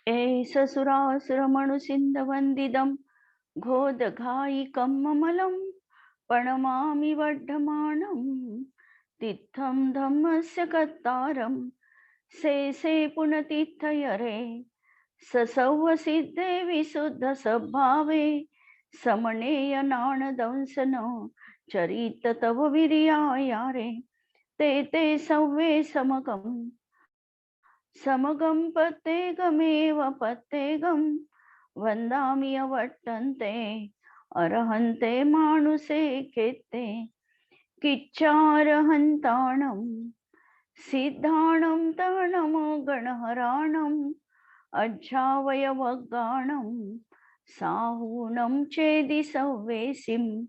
एष सुरासुरमणुसिन्धवन्दिदं घोदघायिकं ममलं प्रणमामि वर्धमानं तीर्थं धम्मस्य कर्तारं शेषे पुनतीर्थयरे ससौवसिद्धे विशुद्धसद्भावे समनेय नाणदंसन चरित तव वीर्यायारे ते ते सव्वे समगम् समगं पत्तेगमेव पत्तेगं वन्दामि अवर्तन्ते अर्हन्ते मानुषे केत्ते किच्चारहन्ताणं सिद्धाणं तरणमो गणहराणम् अज्झावयवगाणं साहूनं चेदि सव्वेसिं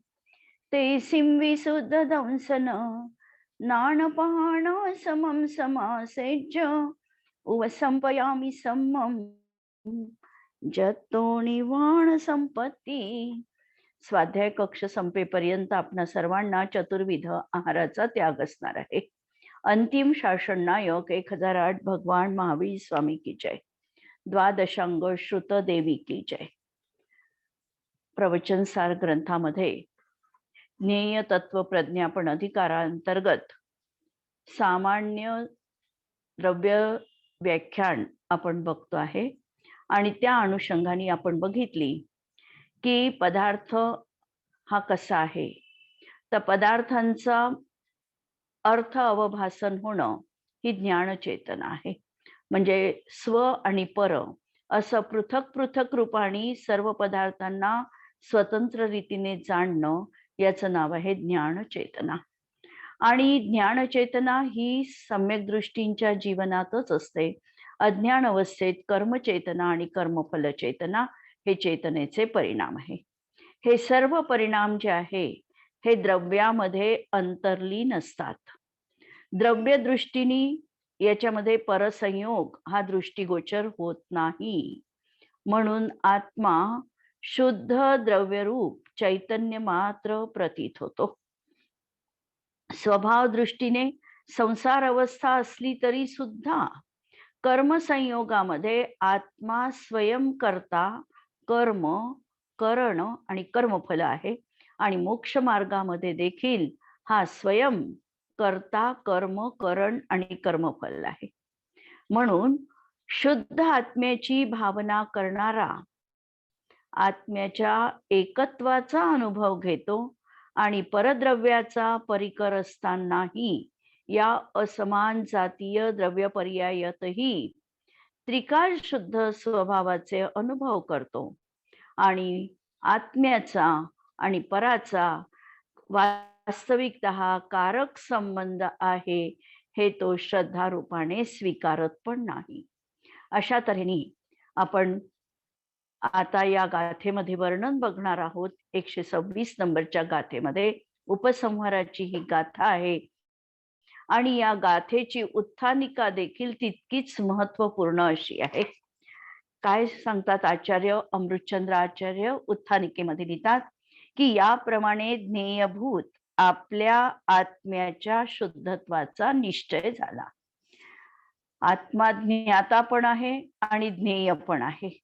तेसिं विशुद्धदंसन नाणपहाण समं समासेज्य उपसंपयामि सम्मं जतो निवाण संपत्ती. स्वाध्याय कक्ष संपेपर्यंत आपणा सर्वांना चतुर्विध आहाराचा त्याग असणार आहे. अंतिम शासन नायक 1008 भगवान महावीर स्वामी की जय. द्वादशांग श्रुत देवी की जय. प्रवचन सार ग्रंथामध्ये ज्ञेय तत्व प्रज्ञापन अधिकारांतर्गत सामान्य द्रव्य व्याख्यान आपण बघतो आहे आणि त्या अनुषंगाने आपण बघितली की पदार्थ हा कसा आहे. तर पदार्थांचा अर्थ अवभासन होणं ही ज्ञानचेतना आहे. म्हणजे स्व आणि पर असं पृथक पृथक रूपाने सर्व पदार्थांना स्वतंत्र रीतीने जाणणं याचं नाव आहे ज्ञानचेतना. आणि ज्ञानचेतना ही सम्यक दृष्टींच्या जीवनातच असते. अज्ञान अवस्थेत कर्मचेतना आणि कर्मफल चेतना हे चेतनेचे परिणाम आहे. हे सर्व परिणाम जे आहे हे द्रव्यामध्ये अंतर्लीन असतात. द्रव्य दृष्टीने याच्यामध्ये परसंयोग हा दृष्टिगोचर होत नाही. म्हणून आत्मा शुद्ध द्रव्यरूप चैतन्य मात्र प्रतीत होतो. स्वभाव दृष्टीने संसार अवस्था असली तरी सुद्धा कर्मसंयोगामध्ये आत्मा स्वयं करता कर्म करण आणि कर्मफल आहे. आणि मोक्ष मार्गामध्ये देखील हा स्वयं कर्ता कर्म करण आणि कर्मफल आहे. म्हणून शुद्ध आत्म्याची भावना करणारा आत्म्याच्या एकत्वाचा अनुभव घेतो आणि परद्रव्याचा परिकर असतानाही या असमान जातीय द्रव्य पर्यायातही त्रिकाल शुद्ध स्वभावाचे अनुभव करतो. आणि आत्म्याचा आणि पराचा वास्तविकतः कारक संबंध आहे हे तो श्रद्धारूपाने स्वीकारत पण नाही. अशा तऱ्हेने आपण आता या गाथेमध्ये वर्णन बघणार आहोत. 126 नंबरच्या गाथेमध्ये उपसंहाराची ही गाथा आहे आणि या गाथेची उत्थानिका देखील तितकीच महत्वपूर्ण अशी आहे. काय सांगतात आचार्य अमृतचंद्र आचार्य उत्थानिकेमध्ये लिहितात की याप्रमाणे ज्ञेयभूत आपल्या आत्म्याच्या शुद्धत्वाचा निश्चय झाला. आत्मा ज्ञाता पण आहे आणि ज्ञेय पण आहे.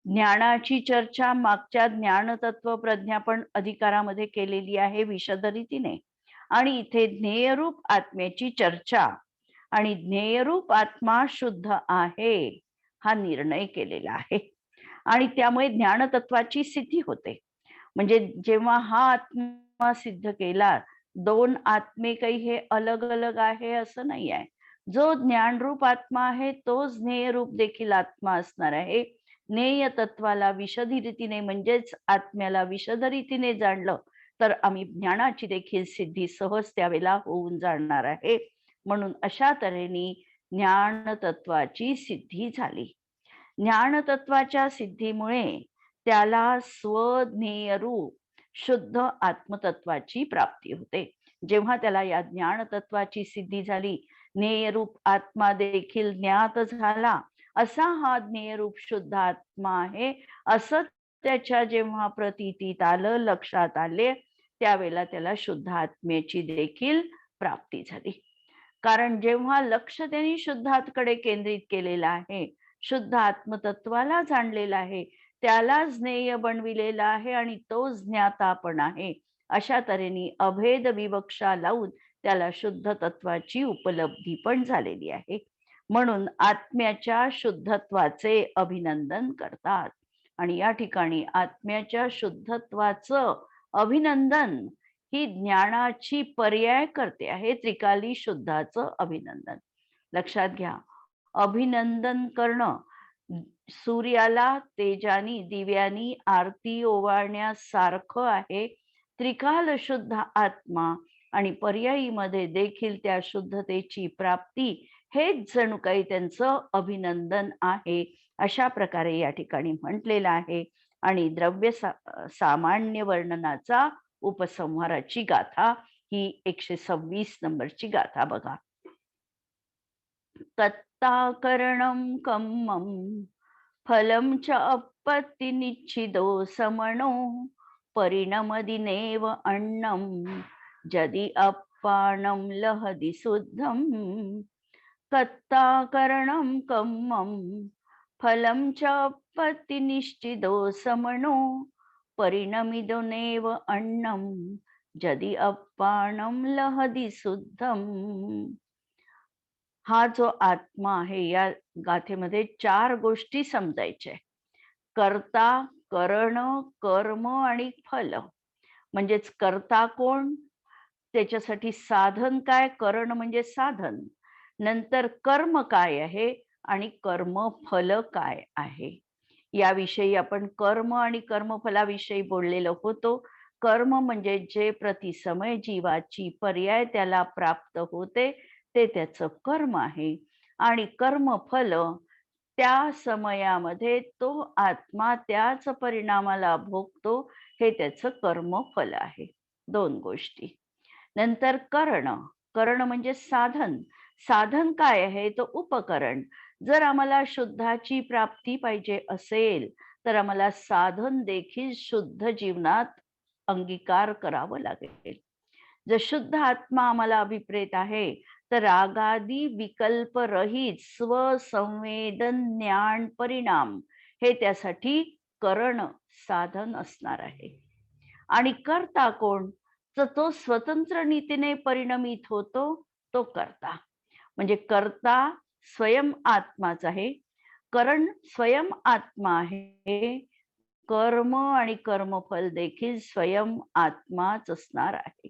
ज्ञानाची चर्चा मागच्या ज्ञानतत्व प्रज्ञापन अधिकारामध्ये केलेली आहे विशद रीतीने. आणि इथे ज्ञेयरूप आत्म्याची चर्चा आणि ज्ञेयरूप आत्मा शुद्ध आहे हा निर्णय केलेला आहे. आणि त्यामुळे ज्ञानतत्वाची सिद्धी होते. म्हणजे जेव्हा हा आत्मा सिद्ध केला, दोन आत्मे काही हे अलग अलग आहे असं नाही आहे. जो ज्ञानरूप आत्मा आहे तोच ज्ञेयरूप देखील आत्मा असणार आहे. ज्ञेय तत्वाला विशद रीतीने म्हणजेच आत्म्याला विशद रीतीने जाणलं तर आम्ही ज्ञानाची देखील सिद्धी सहज त्यावेळेला होऊन जाणार आहे. म्हणून अशा तऱ्हेने ज्ञान तत्वाची सिद्धी झाली. ज्ञान तत्वाच्या सिद्धीमुळे त्याला स्वज्ञेय रूप शुद्ध आत्मतत्वाची प्राप्ती होते. जेव्हा त्याला या ज्ञान तत्वाची सिद्धी झाली, ज्ञेयरूप आत्मा देखील ज्ञात झाला. असा हा ज्ञेयरूप शुद्ध आत्मा आहे असं त्याच्या जेव्हा प्रतीतीत आलं, लक्षात आले, त्यावेळेला त्याला शुद्ध आत्म्याची देखील प्राप्ती झाली. कारण जेव्हा लक्ष त्यांनी शुद्धात्कडे केंद्रित केलेलं आहे, शुद्ध आत्मतत्वाला जाणलेला आहे, त्यालाच ज्ञेय बनविलेला आहे आणि तोच ज्ञाता पण आहे. अशा तऱ्हेने अभेद विवक्षा लावून त्याला शुद्ध तत्वाची उपलब्धी पण झालेली आहे. म्हणून आत्म्याच्या शुद्धत्वाचे अभिनंदन करतात. आणि या ठिकाणी आत्म्याच्या शुद्धत्वाचं अभिनंदन ही ज्ञानाची पर्याय करते आहे. त्रिकाली शुद्धाचं अभिनंदन लक्षात घ्या. अभिनंदन करणं सूर्याला तेजानी दिव्यानी आरती ओवाळण्यासारखं आहे. त्रिकाल शुद्ध आत्मा आणि पर्यायीमध्ये देखील त्या शुद्धतेची प्राप्ती हेच जणू काही त्यांचं अभिनंदन आहे. अशा प्रकारे या ठिकाणी म्हटलेलं आहे. आणि द्रव्य सामान्य वर्णनाचा उपसंहाराची गाथा ही 126 नंबरची गाथा बघा. तत्ताकरणं कम्मं फलं च अपत्ति निश्चिदो समणो परिणमदिनेव अन्नं जदि अप्पाणं लहदि शुद्धं. तत्ताकरणं कम्मं फलं च अपत्ति निश्चिदो समणो परिणमिदुनेव अन्नं जदि अप्पाणं लहदि शुद्धं. हा जो आत्मा आहे या गाथेमध्ये 4 गोष्टी समजायच्या. कर्ता, करण, कर्म आणि फल. म्हणजेच कर्ता कोण, त्याच्यासाठी साधन काय, करण म्हणजे साधन, नंतर कर्म काय आहे आणि कर्मफल काय आहे. याविषयी आपण कर्म आणि कर्मफलाविषयी बोललेलो होतो. कर्म म्हणजे जे प्रतिसमय जीवाची पर्याय त्याला प्राप्त होते ते त्याचं कर्म आहे. आणि कर्मफल त्या समयामध्ये तो आत्मा त्याच परिणामाला भोगतो, हे त्याचं कर्मफल आहे. 2 गोष्टी. नंतर करण. करण म्हणजे साधन. साधन काय आहे, तो उपकरण. जर आम्हाला शुद्धाची प्राप्ती पाहिजे असेल तर आम्हाला साधन देखील शुद्ध जीवनात अंगीकार करावं लागेल. जर शुद्ध आत्मा आम्हाला अभिप्रेत आहे तर रागादी विकल्प रहित स्वसंवेदन ज्ञान परिणाम हे त्यासाठी करण साधन असणार आहे. आणि कर्ता कोण, तर तो स्वतंत्र नीतीने परिणमित होतो, तो कर्ता. म्हणजे कर्ता स्वयं आत्माच आहे, करण स्वयं आत्मा आहे, कर्म आणि कर्मफल देखील स्वयं आत्माच असणार आहे.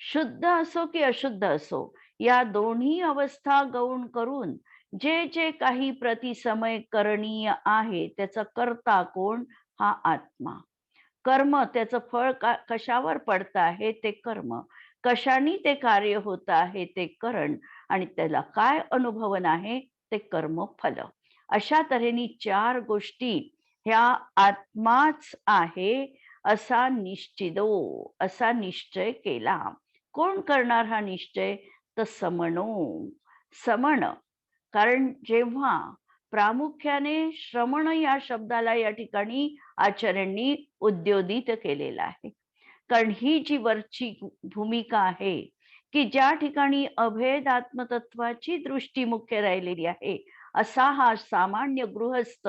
शुद्ध असो की अशुद्ध असो, या दोन्ही अवस्था गौण करून जे जे काही प्रतिसमय करणीय आहे त्याचा कर्ता कोण, हा आत्मा. कर्म त्याचं फळ कशावर पडतं आहे, ते कर्म. कशाने ते कार्य होत आहे, ते करण. आणि त्याला काय अनुभवन आहे, ते कर्मफल. अशा तऱ्हेने 4 गोष्टी ह्या आत्माच आहे असा निश्चिदो, असा निश्चय केला. कोण करणार हा निश्चय, तर समणो. समण. कारण जेव्हा प्रामुख्याने श्रमण या शब्दाला या ठिकाणी आचार्यांनी उद्योदित केलेला आहे. कारण ही जी वरची भूमिका आहे की ज्या ठिकाणी अभेद आत्मतत्वाची दृष्टी मुख्य राहिलेली आहे, असा हा सामान्य गृहस्थ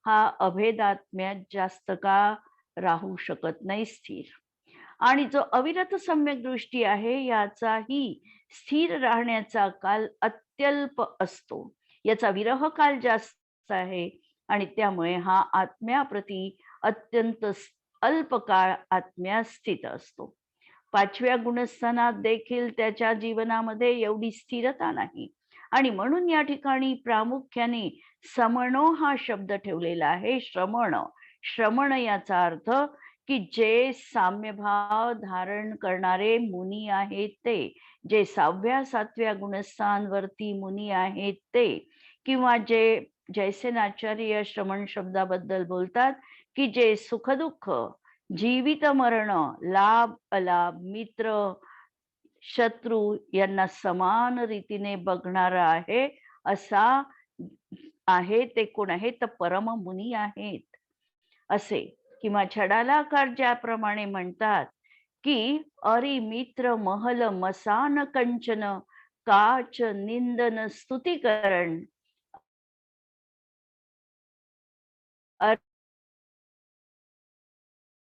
हा अभेदात्म्यात जास्त का राहू शकत नाही स्थिर. आणि जो अविरत सम्यक दृष्टी आहे याचाही स्थिर राहण्याचा काल अत्यल्प असतो. याचा विरह काल जास्त आहे आणि त्यामुळे हा आत्म्याप्रती अत्यंत अल्प काळ आत्म्यात स्थित असतो. 5व्या गुणस्थानात देखील त्याच्या जीवनामध्ये एवढी स्थिरता नाही. आणि म्हणून या ठिकाणी प्रामुख्याने समणो हा शब्द ठेवलेला आहे. श्रमण. श्रमण याचा अर्थ की जे साम्यभाव धारण करणारे मुनी आहेत ते, जे 6व्या 7व्या गुणस्थानवरती मुनी आहेत ते, किंवा जे जयसेनाचार्य श्रमण शब्दाबद्दल बोलतात की जे सुखदुःख, जीवित मरण, लाभ अलाभ, मित्र शत्रू यांना समान रीतीने बघणारा आहे, असा आहे ते कोण आहे, तर परममुनी आहेत असे. किंवा छडालाकार ज्याप्रमाणे म्हणतात की अरि मित्र महल मसान कंचन काच निंदन स्तुतीकरण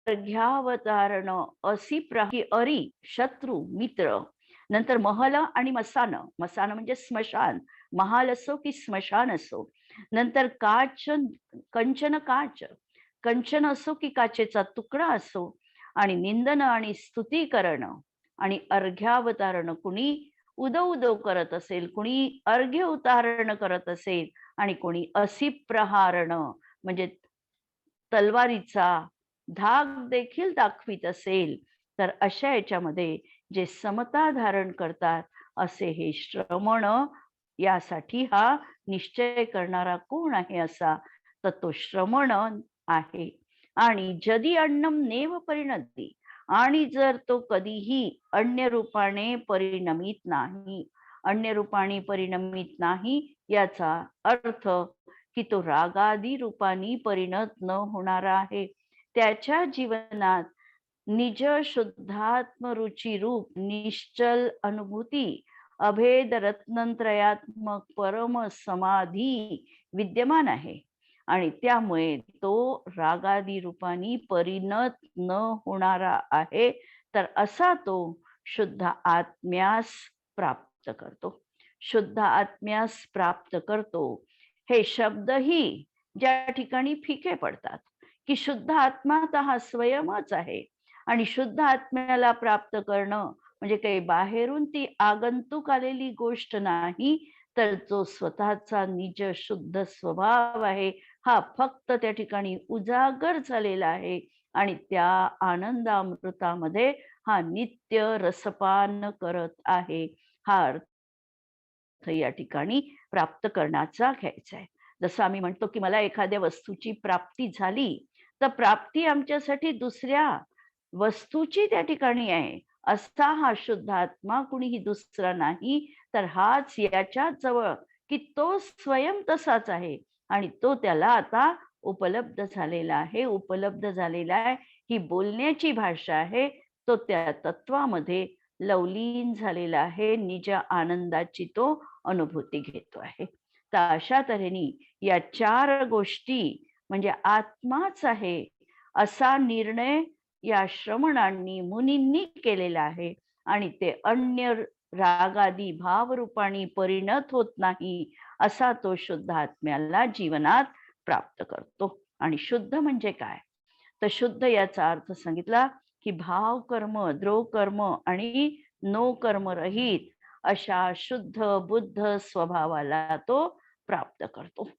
अर्घ्यावतारण असी की अरी शत्रू मित्र. नंतर महल आणि मसान. मसान म्हणजे स्मशान. महाल असो की स्मशान असो. नंतर काच कंचन काच. कंचन असो की काचेचा तुकडा असो. आणि निंदन आणि स्तुती करणं आणि अर्घ्यावतारण. कुणी उदो उदो करत असेल, कुणी अर्घ्य उतारण करत असेल आणि कोणी असी प्रहारण म्हणजे तलवारीचा धाक देखील दाखवित असेल, तर अशा याच्यामध्ये जे समता धारण करतात असे हे श्रमण. यासाठी हा निश्चय करणारा कोण आहे असा, तर तो श्रमण आहे. आणि जदी अन्नम नेव परिणती. आणि जर तो कधीही अन्य रूपाने परिणमित नाही, अन्य रूपाने परिणमित नाही याचा अर्थ की तो रागादी रूपाने परिणत न होणारा आहे. त्याच्या जीवनात निज शुद्धात्म रुची रूप निश्चल अनुभूती अभेद रत्नत्रयात्मक परम समाधी विद्यमान आहे. आणि त्यामुळे तो रागादी रूपाने परिणत न होणारा आहे. तर असा तो शुद्ध आत्म्यास प्राप्त करतो. शुद्ध आत्म्यास प्राप्त करतो. हे शब्दही ज्या ठिकाणी फिके पडतात की शुद्ध आत्मा तर हा स्वयंच आहे आणि शुद्ध आत्म्याला प्राप्त करणं म्हणजे काही बाहेरून ती आगंतुक आलेली गोष्ट नाही, तर जो स्वतःचा निज शुद्ध स्वभाव आहे हा फक्त त्या ठिकाणी उजागर झालेला आहे. आणि त्या आनंदामृतामध्ये हा नित्य रसपान करत आहे. हा अर्थ या ठिकाणी प्राप्त करण्याचा घ्यायचा आहे. जसं आम्ही म्हणतो की मला एखाद्या वस्तूची प्राप्ती झाली, तर प्राप्ती आमच्यासाठी दुसऱ्या वस्तूची त्या ठिकाणी आहे. असा हा शुद्ध आत्मा कुणीही दुसरा नाही, तर हाच याच्या जवळ की तो स्वयं तसाच आहे आणि तो त्याला आता उपलब्ध झालेला आहे. उपलब्ध झालेला आहे ही बोलण्याची भाषा आहे. तो त्या तत्वामध्ये लवलीन झालेला आहे. निज आनंदाची तो अनुभूती घेतो आहे. तर अशा तऱ्हेने या 4 गोष्टी म्हणजे आत्माच आहे असा निर्णय या श्रमणांनी मुनींनी केलेला आहे. आणि ते अन्य रागादी भावरूपाने परिणत होत नाही असा तो शुद्ध आत्म्याला जीवनात प्राप्त करतो. आणि शुद्ध म्हणजे काय, तर शुद्ध याचा अर्थ सांगितला की भाव कर्म द्रोह कर्म आणि नो कर्म रहित अशा शुद्ध बुद्ध स्वभावाला तो प्राप्त करतो.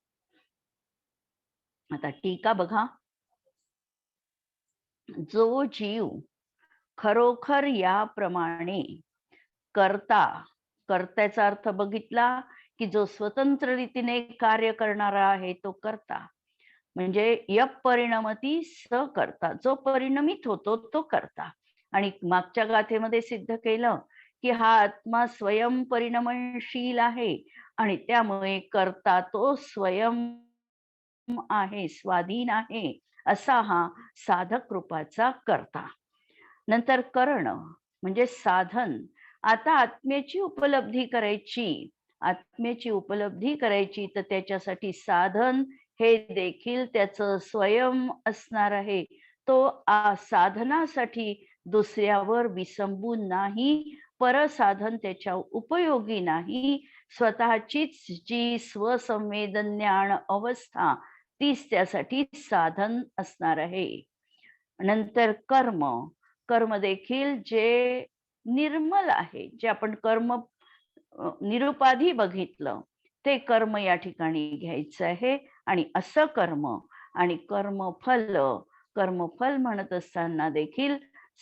आता टीका बघा. जो जीव खरोखर याप्रमाणे करता, कर्त्याचा अर्थ बघितला की जो स्वतंत्र रीतीने कार्य करणारा आहे तो करता. म्हणजे यप परिणमती स करता, जो परिणमित होतो तो करता. आणि मागच्या गाथेमध्ये सिद्ध केलं की हा आत्मा स्वयं परिणमनशील आहे आणि त्यामुळे करता तो स्वयं आहे, स्वाधीन आहे असा हा साधक रूपाचा करता. नंतर करण म्हणजे साधन. आता आत्म्याची उपलब्धी करायची, आत्म्याची उपलब्धी करायची तर त्याच्यासाठी साधन हे देखील त्याचं स्वयं असणार आहे. तो साधनासाठी दुसऱ्यावर विसंबून नाही, परसाधन त्याच्या उपयोगी नाही. स्वतःचीच जी स्वसंवेदन्यान अवस्था तीच त्यासाठी साधन असणार आहे. नंतर कर्म. कर्म देखील जे निर्मल आहे, जे आपण कर्म निरुपाधी बघितलं ते कर्म या ठिकाणी घ्यायचं आहे. आणि असं कर्म आणि कर्मफल, कर्मफल म्हणत असताना देखील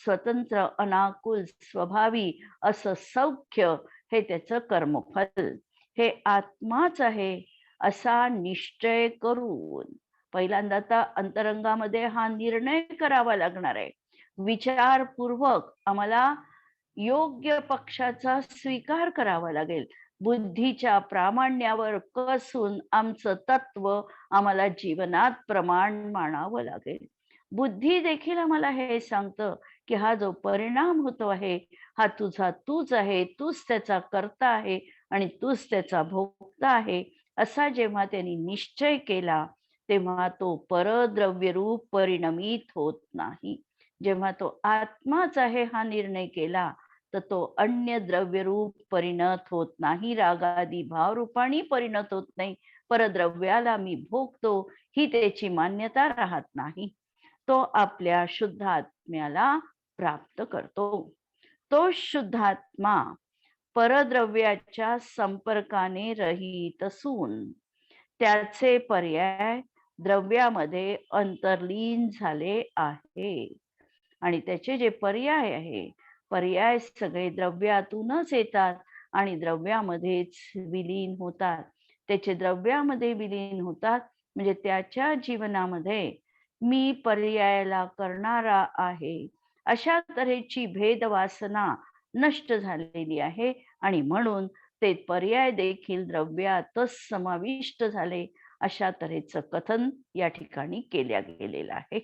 स्वतंत्र अनाकुल स्वभावी असं सौख्य हे त्याचं कर्मफल. हे आत्माच आहे असा निश्चय करून पहिल्यांदा तर अंतरंगामध्ये हा निर्णय करावा लागणार आहे. विचारपूर्वक आम्हाला योग्य पक्षाचा स्वीकार करावा लागेल. बुद्धीच्या प्रामाण्यावर कसून आमचं तत्व आम्हाला जीवनात प्रमाण मानावं लागेल. बुद्धी देखील आम्हाला हे सांगतं की हा जो परिणाम होतो आहे हा तुझा तूच आहे, तूच त्याचा कर्ता आहे आणि तूच त्याचा भोगता आहे. असा जेव्हा त्यांनी निश्चय केला तेव्हा तो परद्रव्य रूप परिणमित होत नाही. जेव्हा तो आत्माच आहे हा निर्णय केला तर तो अन्य द्रव्य रूप परिणत होत नाही, रागादी भाव रूपाने परिणत होत नाही, परद्रव्याला मी भोगतो ही त्याची मान्यता राहत नाही. तो आपल्या शुद्ध आत्म्याला प्राप्त करतो. तो शुद्ध आत्मा परद्रव्याच्या संपर्काने रहित असून त्याचे पर्याय द्रव्यामध्ये अंतर्लीन झाले आहे. आणि त्याचे जे पर्याय सगळे द्रव्यातूनच येतात आणि द्रव्यामध्येच विलीन होतात. त्याचे द्रव्यामध्ये विलीन होतात म्हणजे त्याच्या जीवनामध्ये मी पर्यायाला करणारा आहे अशा तऱ्हेची भेदवासना नष्ट झालेली आहे आणि म्हणून ते पर्याय देखील द्रव्यातच समाविष्ट झाले अशा तऱ्हेचं कथन या ठिकाणी केल्या गेलेलं आहे.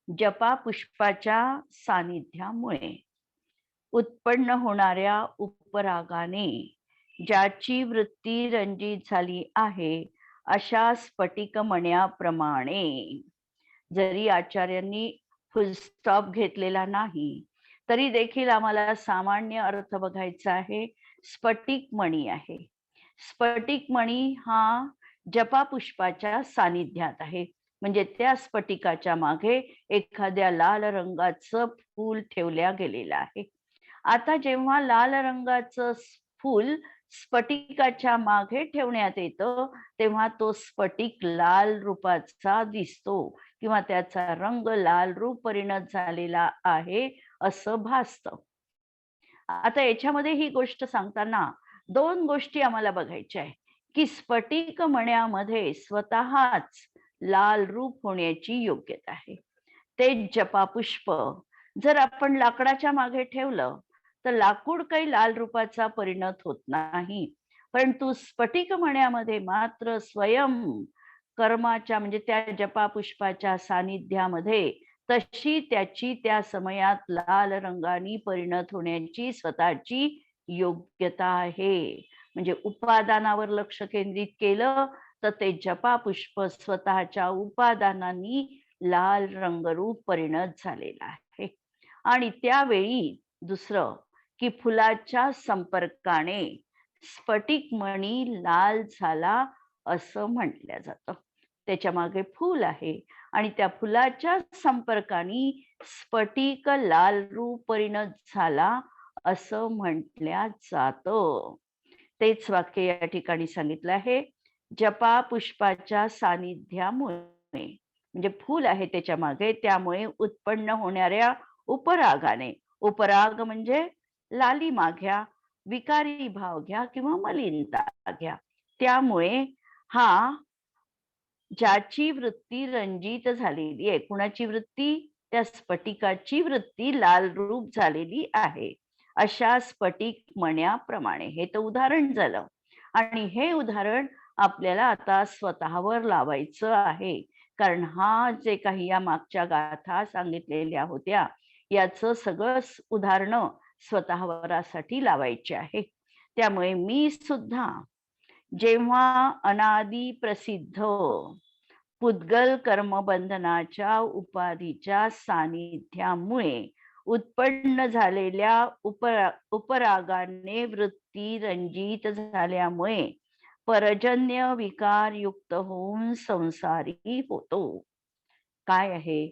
जपा पुष्पाच्या सानिध्यामुळे उत्पन्न होणाऱ्या उपरागाने ज्याची वृत्ती रंजित झाली आहे अशा स्फटिकमण्याप्रमाणे, जरी आचार्यांनी फुल स्टॉप घेतलेला नाही तरी देखील आम्हाला सामान्य अर्थ बघायचा आहे. स्फटिक मणी आहे. स्फटिक मणी हा जपा पुष्पाच्या सानिध्यात आहे म्हणजे त्या स्फटिकाच्या मागे एखाद्या लाल रंगाचं फूल ठेवल्या गेलेलं आहे. आता जेव्हा लाल रंगाचं फूल स्फटिकाच्या मागे ठेवण्यात येतं तेव्हा तो स्फटिक लाल रूपाचा दिसतो किंवा त्याचा रंग लाल रूप परिणत झालेला आहे असं भासतं. आता याच्यामध्ये ही गोष्ट सांगताना दोन गोष्टी आम्हाला बघायच्या आहे की स्फटिक मण्यामध्ये स्वतःच लाल रूप होण्याची योग्यता आहे. ते जपापुष्प जर आपण लाकडाच्या मागे ठेवलं तर लाकूड काही लाल रूपाचा परिणत होत नाही, परंतु स्फटिक मण्यामध्ये मात्र स्वयं कर्माच्या म्हणजे त्या जपापुष्पाच्या सानिध्यामध्ये तशी त्याची त्या समयात लाल रंगाने परिणत होण्याची स्वतःची योग्यता आहे. म्हणजे उपादानावर लक्ष केंद्रित केलं तर ते जपापुष्प स्वतःच्या उपादानांनी लाल रंगरूप परिणत झालेला आहे. आणि त्यावेळी दुसरं की फुलाच्या संपर्काने स्फटिक मणी लाल झाला असं म्हटलं जातं. त्याच्या मागे फूल आहे आणि त्या फुलाच्या संपर्काने स्फटिक लाल रूप परिणत झाला असं म्हटल्या जातं. तेच वाक्य या ठिकाणी सांगितलं आहे. जपा पुष्पाच्या सानिध्यामुळे म्हणजे फूल आहे त्याच्या मागे, त्यामुळे उत्पन्न होणाऱ्या उपरागाने, उपराग म्हणजे लालिमा घ्या, विकारी भाव घ्या किंवा मलिनता घ्या, त्यामुळे हा ज्याची वृत्ती रंजित झालेली आहे, कुणाची वृत्ती, त्या स्फटिकाची वृत्ती लाल रूप झालेली आहे अशा स्फटिक मण्याप्रमाणे. हे तर उदाहरण झालं आणि हे उदाहरण आपल्याला आता स्वतःवर लावायचं आहे कारण हा जे काही या मागच्या गाथा सांगितलेल्या होत्या याचं सगळं उदाहरणं स्वतःवरासाठी लावायचे आहे. त्यामुळे मी सुद्धा जेव्हा अनादि प्रसिद्ध पुद्गल कर्मबंधनाच्या उपाधीच्या सानिध्यामुळे उत्पन्न झालेल्या उपरागाने वृत्ती रंजित झाल्यामुळे परजन्य विकार युक्त होऊन संसारी होतो. काय आहे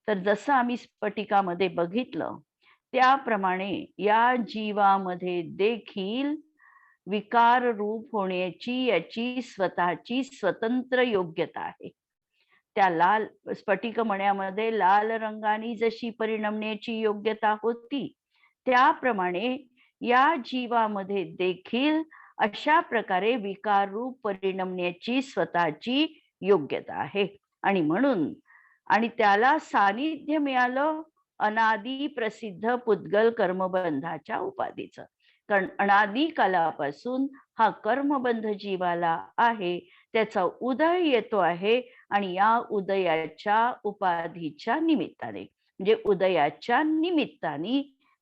तर जसं आम्ही स्फटिकामध्ये बघितलं त्याप्रमाणे या जीवामध्ये देखील विकार रूप होण्याची याची स्वतःची स्वतंत्र योग्यता आहे. त्या लाल स्फटिक मण्यामध्ये लाल रंगाने जशी परिणमण्याची योग्यता होती त्याप्रमाणे या जीवामध्ये देखील अशा प्रकारे विकार रूप परिणमण्याची स्वतःची योग्यता आहे. आणि म्हणून आणि त्याला सानिध्य मिळालं अनादि प्रसिद्ध पुद्गल कर्मबंधाच्या उपाधीचं. कारण अनादि कालापासून हा कर्मबंध जीवाला आहे, त्याचा उदय येतो आहे आणि या उदयाच्या उपाधीच्या निमित्ताने म्हणजे उदयाच्या निमित्ताने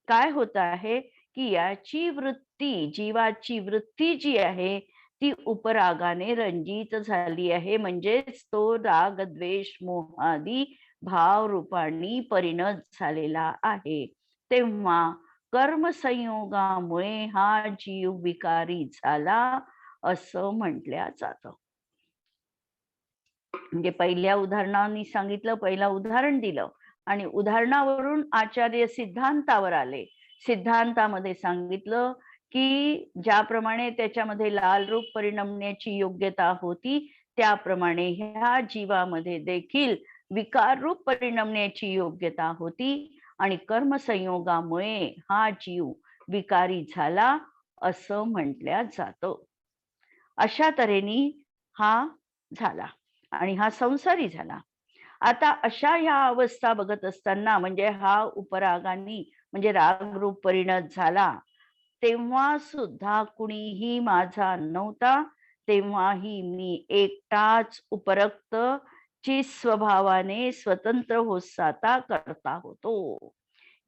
काय होत आहे की याची वृत्ती, जीवाची वृत्ती जी आहे ती उपरागाने रंजित झाली आहे, म्हणजेच तो राग द्वेष मोहादी भाव रूपांनी परिणत झालेला आहे. तेव्हा कर्मसंयोगामुळे हा जीव विकारी झाला असं म्हटल्या जातं. म्हणजे पहिल्या उदाहरणाने सांगितलं, पहिलं उदाहरण दिलं आणि उदाहरणावरून आचार्य सिद्धांतावर आले. सिद्धांतामध्ये सांगितलं की ज्याप्रमाणे त्याच्यामध्ये लाल रूप परिणमण्याची योग्यता होती, त्याप्रमाणे ह्या जीवामध्ये देखील विकार रूप परिणमण्याची योग्यता होती आणि कर्मसंयोगामुळे हा जीव विकारी झाला असं म्हटल्या जातं. अशा तऱ्हेने हा झाला आणि हा संसारी झाला. आता अशा ह्या अवस्था बघत असताना, म्हणजे हा उपरागाने म्हणजे राग रूप परिणत झाला, तेव्हा सुद्धा कुणीही माझा नव्हता. तेव्हाही मी एकटाच उपरक्त ची स्वभावाने स्वतंत्र होसाता करता होतो.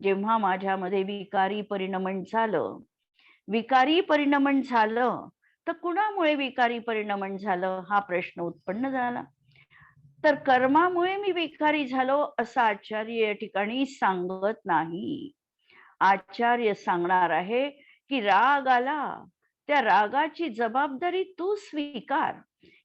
जेव्हा माझ्यामध्ये विकारी परिणमन झालं, तर कुणामुळे विकारी परिणमन झालं हा प्रश्न उत्पन्न झाला. तर कर्मामुळे मी विकारी झालो असं आचार्य या ठिकाणी सांगत नाही. आचार्य सांगणार आहे की राग आला, त्या रागाची जबाबदारी तू स्वीकार.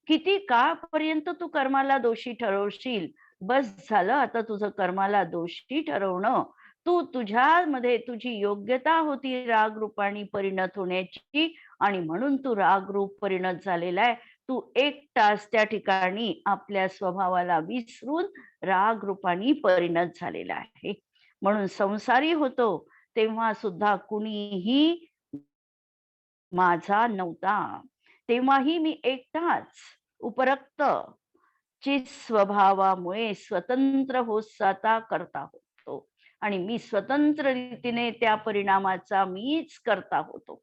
किती काळपर्यंत तू कर्माला दोषी ठरवशील? बस झालं आता तुझं कर्माला दोषी ठरवणं. तू तुझ्यामध्ये तुझी योग्यता होती राग रूपाने परिणत होण्याची आणि म्हणून तू राग रूप परिणत झालेला आहे. तू एकटाच त्या ठिकाणी आपल्या स्वभावाला विसरून राग रूपाने परिणत झालेला आहे. म्हणून संसारी होतो तेव्हा सुद्धा कुणीही माझा नव्हता. तेव्हाही मी एकटाच उपरक्त ची स्वभावामुळे स्वतंत्र होसाता करता होतो आणि मी स्वतंत्र रीतीने त्या परिणामाचा मीच करता होतो.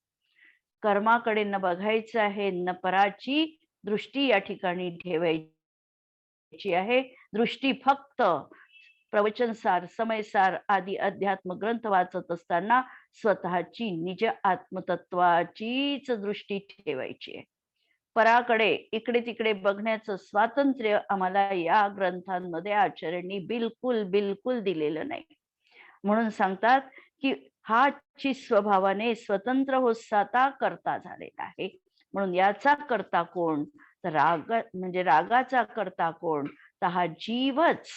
कर्माकडे न बघायचं आहे, न पराची दृष्टी या ठिकाणी ठेवायची आहे. दृष्टी फक्त प्रवचनसार, समयसार आदी अध्यात्म ग्रंथ वाचत असताना स्वतःची निज आत्मतत्वाचीच दृष्टी ठेवायची आहे. पराकडे इकडे तिकडे बघण्याचं स्वातंत्र्य आम्हाला या ग्रंथांमध्ये आचार्यांनी बिलकुल बिलकुल दिलेलं नाही. म्हणून सांगतात की हा ची स्वभावाने स्वतंत्र होसाता करता झालेला आहे. म्हणून याचा करता कोण? तर राग म्हणजे रागाचा करता कोण? तर हा जीवच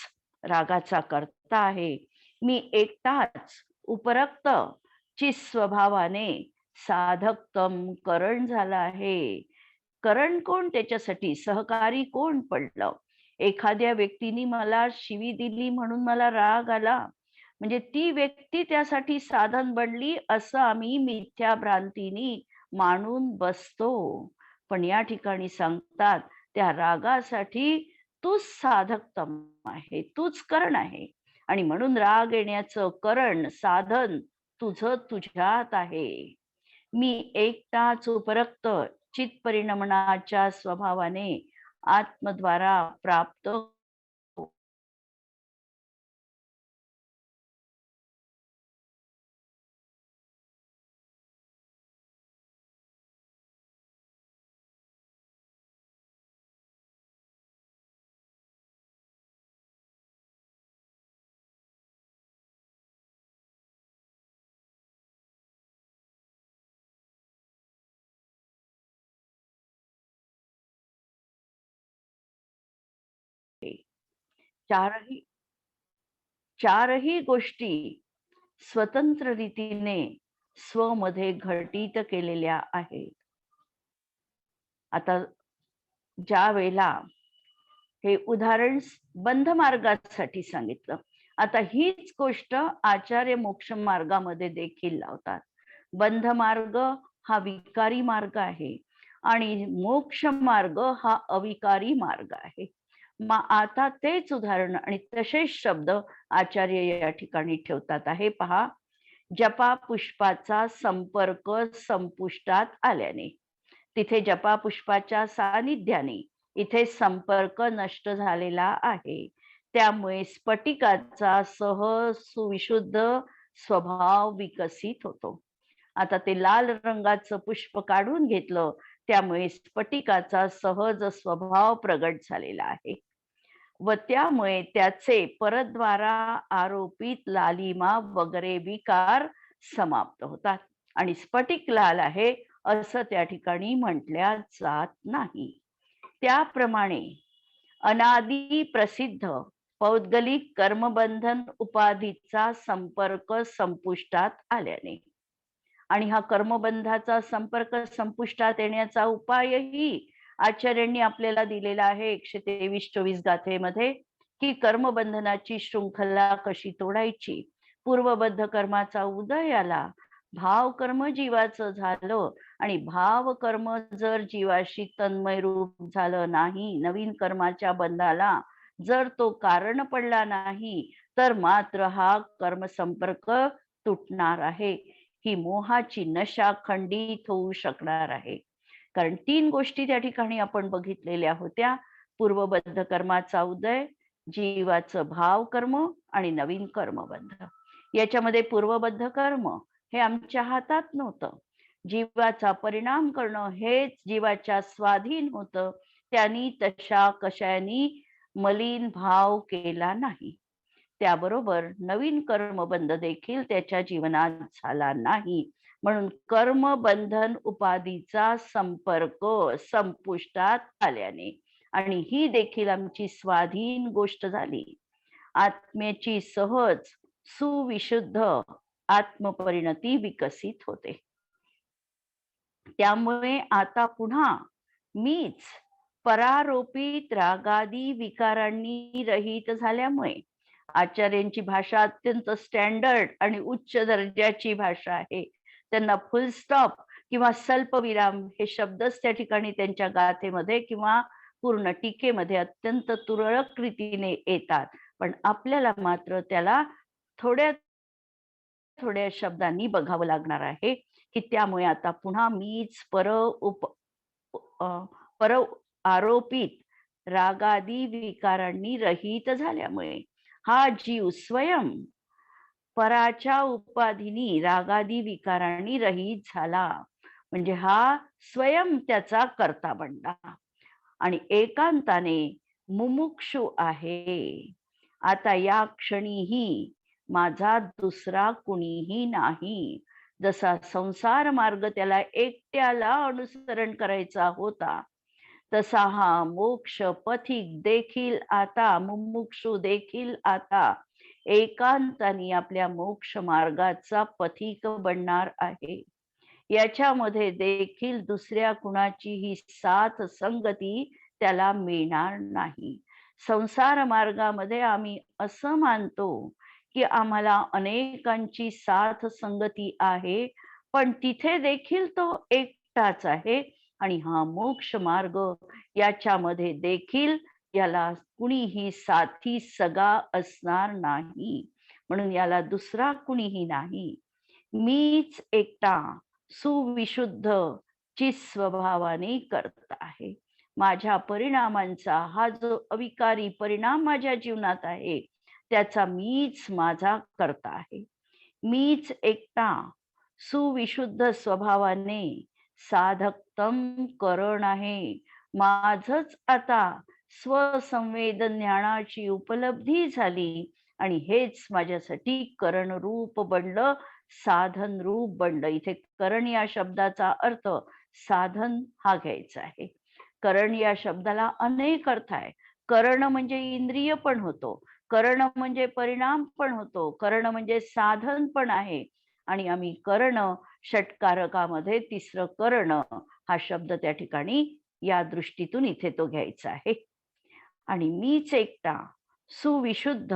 रागाचा करता आहे. मी एकटाच उपरक्त ची स्वभावाने साधकम करण झाला आहे. करण कोण? त्याच्यासाठी सहकारी कोण पडलं? एखाद्या व्यक्तीने मला शिवी दिली म्हणून मला राग आला, म्हणजे ती व्यक्ती त्यासाठी साधन बनली असं आम्ही मिथ्या भ्रांतीने मानून बसतो. पण या ठिकाणी सांगतात त्या रागासाठी तूच साधकतम आहे, तूच करण आहे आणि म्हणून राग येण्याचं करण साधन तुझं तुझ्यात आहे. मी एकटाच उपरक्त चित परिणमनाच्या स्वभावाने आत्मद्वारा प्राप्त चारही चारही गोष्टी स्वतंत्र रीतीने स्वमध्ये घटित केलेल्या आहेत. आता ज्या वेळेला हे उदाहरण बंध मार्गासाठी सांगितलं, आता हीच गोष्ट आचार्य मोक्ष मार्गामध्ये देखील लावतात. बंध मार्ग हा विकारी मार्ग आहे आणि मोक्ष मार्ग हा अविकारी मार्ग आहे. मग आता तेच उदाहरण आणि तसेच शब्द आचार्य या ठिकाणी ठेवतात आहे. पहा, जपा पुष्पाचा संपर्क संपुष्टात आल्याने, तिथे जपा पुष्पाच्या सानिध्याने इथे संपर्क नष्ट झालेला आहे. त्यामुळे स्फटिकाचा सहज सुविशुद्ध स्वभाव विकसित होतो. आता ते लाल रंगाचं पुष्प काढून घेतलं त्यामुळे स्फटिकाचा सहज स्वभाव प्रगट झालेला आहे व त्यामुळे त्याचे परद्वारा आरोपित लालिमा वगैरे विकार समाप्त होतात आणि स्फटिक लाल आहे असं त्या ठिकाणी म्हटल्या जात नाही. त्याप्रमाणे अनादी प्रसिद्ध पौद्गलिक कर्मबंधन उपाधीचा संपर्क संपुष्टात आल्याने आणि हा कर्मबंधाचा संपर्क संपुष्टात येण्याचा उपायही आचार्यांनी आपल्याला दिलेला आहे 123-24 गाथेमध्ये, की कर्मबंधनाची शृंखला कशी तोडायची. पूर्वबद्ध कर्माचा उदय आला, भाव कर्म जीवाचं झालं आणि भाव कर्म जर जीवाशी तन्मय रूप झालं नाही, नवीन कर्माच्या बंधाला जर तो कारण पडला नाही, तर मात्र हा कर्म संपर्क तुटणार आहे. ही मोहाची नशा खंडित होऊ शकणार आहे. कारण 3 गोष्टी त्या ठिकाणी आपण बघितलेल्या होत्या. पूर्वबद्ध कर्माचा उदय, जीवाचं भाव कर्म आणि नवीन कर्मबंध. याच्यामध्ये पूर्वबद्ध कर्म हे आमच्या हातात नव्हतं. जीवाचा परिणाम करणं हेच जीवाच्या स्वाधीन होतं. त्यांनी तशा कशानी मलिन भाव केला नाही. त्याबरोबर नवीन कर्मबंध देखील त्याच्या जीवनात झाला नाही. म्हणून कर्मबंधन उपाधीचा संपर्क संपुष्टात आल्याने आणि ही देखील आमची स्वाधीन गोष्ट झाली. आत्म्याची सहज सुविशुद्ध आत्मपरिणती विकसित होते. त्यामुळे आता पुन्हा मीच परारोपित रागादी विकारांनी रहित झाल्यामुळे आचार्यांची भाषा अत्यंत स्टँडर्ड आणि उच्च दर्जाची भाषा आहे. त्यांना फुल स्टॉप किंवा स्वल्पविराम हे शब्दच त्या ठिकाणी त्यांच्या गाथेमध्ये किंवा पूर्ण टीकेमध्ये अत्यंत तुरळक रीतीने येतात. पण आपल्याला मात्र त्याला थोड्या थोड्या शब्दांनी बघावं लागणार आहे, की त्यामुळे आता पुन्हा मीच पर आरोपित रागादी विकारांनी रहित झाल्यामुळे हा जीव स्वयं पराच्या उपाधीनी रागादी विकारांनी रहित झाला. म्हणजे हा स्वयं त्याचा कर्ता बनला आणि एकांताने मुमुक्षु आहे. आता या क्षणीही माझा दुसरा कुणीही नाही. जसा संसार मार्ग त्याला एकट्याला अनुसरण करायचा होता, तसा हा मोक्ष पथिक देखील आता मुमुक्षु देखील आता एकांताने आपल्या मोक्ष मार्गाचा पथिक बनणार आहे. याच्यामध्ये देखील दुसऱ्या कुणाचीही साथ संगती त्याला मिळणार नाही. संसार मार्गामध्ये आम्ही असं मानतो की आम्हाला अनेकांची साथ संगती आहे, पण तिथे देखील तो एकटाच आहे आणि हा मोक्ष मार्ग याच्यामध्ये देखील याला कुणीही साथी सगा असणार नाही. म्हणून याला दुसरा कुणीही नाही. मीच एकटा सुविशुद्ध चिस्वभावाने करत आहे. माझ्या परिणामांचा हा जो अविकारी परिणाम माझ्या जीवनात आहे, त्याचा मीच माझा करता आहे. मीच एकटा सुविशुद्ध स्वभावाने साधकतम करण आहे. माझच आता स्वसंवेदन ज्ञानाची उपलब्धी झाली आणि हेच माझ्यासाठी करण रूप बनलं, साधन रूप बनलं. इथे करण या शब्दाचा अर्थ साधन हा घ्यायचा आहे. करण या शब्दाला अनेक अर्थ आहे. करण म्हणजे इंद्रिय पण होतो, करण म्हणजे परिणाम पण होतो, करण म्हणजे साधन पण आहे. आणि आम्ही कर्ण षटकारकामध्ये तिसरं कर्ण हा शब्द त्या ठिकाणी या दृष्टीतून इथे तो घ्यायचा आहे. आणि मीच एकटा सुविशुद्ध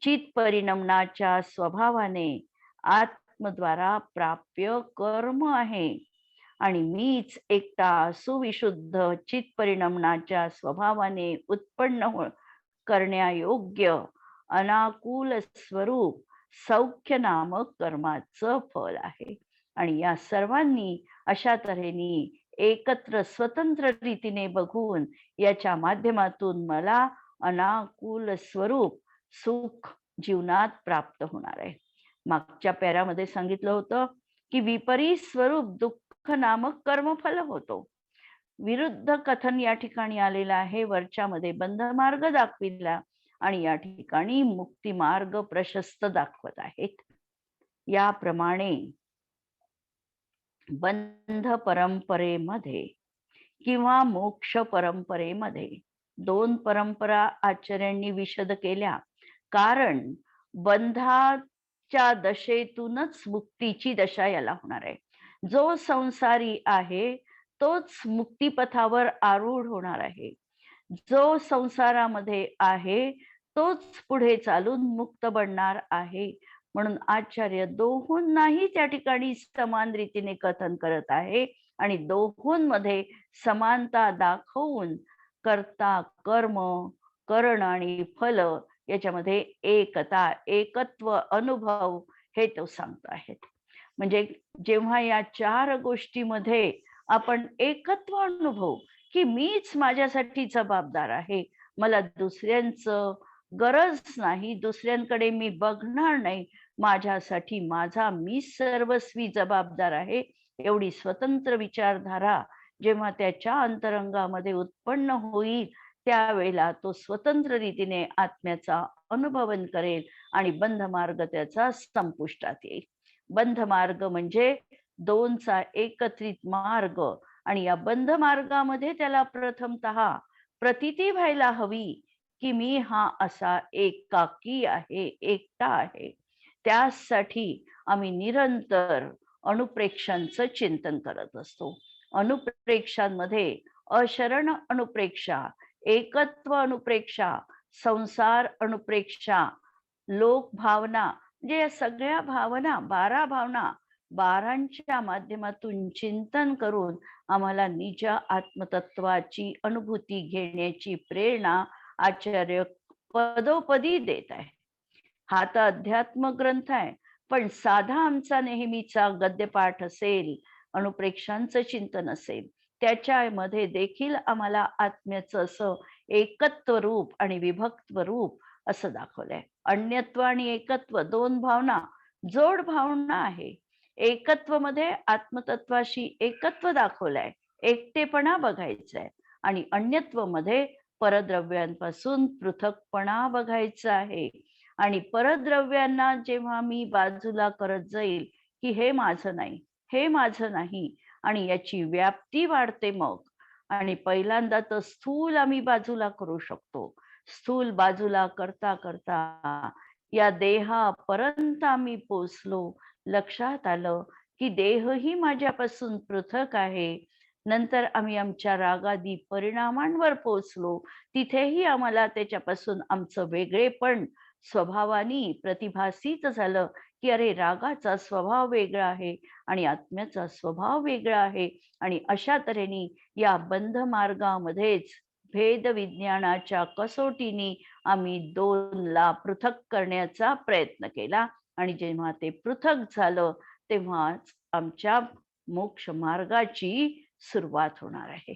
चित परिणमनाच्या स्वभावाने आत्मद्वारा प्राप्य कर्म आहे. आणि मीच एकटा सुविशुद्ध चित परिणमनाच्या स्वभावाने उत्पन्न करण्यायोग्य अनाकूल स्वरूप सौख्य नामक कर्माचं फल आहे. आणि या सर्वांनी अशा तऱ्हेने एकत्र स्वतंत्र रीतीने बघून याच्या माध्यमातून मला अनाकूल स्वरूप सुख जीवनात प्राप्त होणार आहे. मागच्या पॅरामध्ये सांगितलं होतं की विपरीत स्वरूप दुःख नामक कर्मफल होतो. विरुद्ध कथन या ठिकाणी आलेलं आहे. वरच्यामध्ये बंध मार्ग दाखविला आणि या ठिकाणी मुक्ती मार्ग प्रशस्त दाखवत आहेत. याप्रमाणे बंध परंपरेमध्ये किंवा मोक्ष परंपरेमध्ये दोन परंपरा आचार्यांनी विशद केल्या. कारण बंधाच्या दशेतूनच मुक्तीची दशा याला होणार आहे. जो संसारी आहे तोच मुक्तिपथावर आरूढ होणार आहे. जो संसारामध्ये आहे तोच पुढे चालून मुक्त बनणार आहे. म्हणून आचार्य दोहोंनाही त्या ठिकाणी समान रीतीने कथन करत आहे आणि दोहोंमध्ये समानता दाखवून कर्ता, कर्म, करण आणि फल याच्यामध्ये एकता, एकत्व, अनुभव हे तो सांगत आहेत. म्हणजे जेव्हा या चार गोष्टीमध्ये आपण एकत्व अनुभव की मीच माझ्यासाठी जबाबदार आहे, मला दुसऱ्यांचं गरज नाही, दुसऱ्यांकडे मी बघणार नाही, माझ्यासाठी माझा मी सर्वस्वी जबाबदार आहे, एवढी स्वतंत्र विचारधारा जेव्हा त्याच्या अंतरंगामध्ये उत्पन्न होईल त्यावेळेला तो स्वतंत्र रीतीने आत्म्याचा अनुभवन करेल आणि बंध मार्ग त्याचा संपुष्टात येईल. बंध मार्ग म्हणजे दोनचा एकत्रित मार्ग आणि या बंध मार्गामध्ये त्याला प्रथमतः प्रतीती व्हायला हवी की मी हा असा एकाकी आहे, एकटा आहे. त्यासाठी आम्ही निरंतर अनुप्रेक्षांचं चिंतन करत असतो. अनुप्रेक्षांमध्ये अशरण अनुप्रेक्षा, एकत्व अनुप्रेक्षा, संसार अनुप्रेक्षा, लोक भावना, म्हणजे या सगळ्या भावना 12 भावना 12च्या माध्यमातून चिंतन करून आम्हाला निज आत्मतत्वाची अनुभूती घेण्याची प्रेरणा आचार्य पदोपदी देत आहे. हा तर अध्यात्म ग्रंथ आहे, पण साधा आमचा नेहमीचा गद्यपाठ असेल, अनुप्रेक्षांचं चिंतन असेल, त्याच्यामध्ये देखील आम्हाला आत्म्याचं असं एकत्व रूप आणि विभक्त्व रूप असं दाखवलंय. अन्यत्व आणि एकत्व दोन भावना जोड भावना आहे. एकत्व मध्ये आत्मतत्वाशी एकत्व दाखवलंय, एकटेपणा बघायचाय आणि अन्यत्व मध्ये परद्रव्यांपासून पृथकपणा बघायचा आहे. आणि परद्रव्यांना जेव्हा मी बाजूला करत जाईल की हे माझं नाही, हे माझं नाही आणि याची व्याप्ती वाढते मग. आणि पहिल्यांदा तर स्थूल आम्ही बाजूला करू शकतो. स्थूल बाजूला करता करता या देहापर्यंत आम्ही पोचलो. लक्षात आलं की देह ही माझ्यापासून पृथक आहे. नंतर आम्ही आमच्या रागादी परिणामांवर पोचलो. तिथेही आम्हाला त्याच्यापासून आमचं वेगळेपण स्वभावानी प्रतिभासित झालं की अरे रागाचा स्वभाव वेगळा आहे आणि आत्म्याचा स्वभाव वेगळा आहे. आणि अशा तऱ्हेने या बंध मार्गामध्येच भेद विज्ञानाच्या कसोटीने आम्ही दोनला पृथक करण्याचा प्रयत्न केला आणि जेव्हा ते पृथक झालं तेव्हाच आमच्या मोक्ष मार्गाची सुरुवात होणार आहे.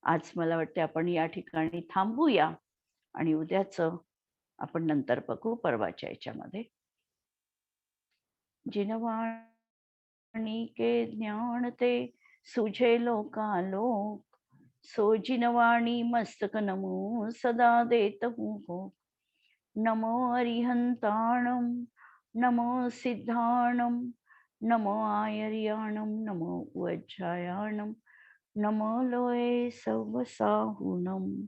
आज मला वाटते आपण या ठिकाणी थांबूया आणि उद्याच आपण नंतर बघू परवाच्या याच्यामध्ये. जिनवाणी के ज्ञान ते सुझे लोकालोक, सो जिनवाणी मस्तक नमो सदा देत हूँ हो. नमो अरिहंताणम, नमो सिद्धाणम, नमो आयर्याणम, नमो वज्रायाणम, नमो लोये सवसाहुनम.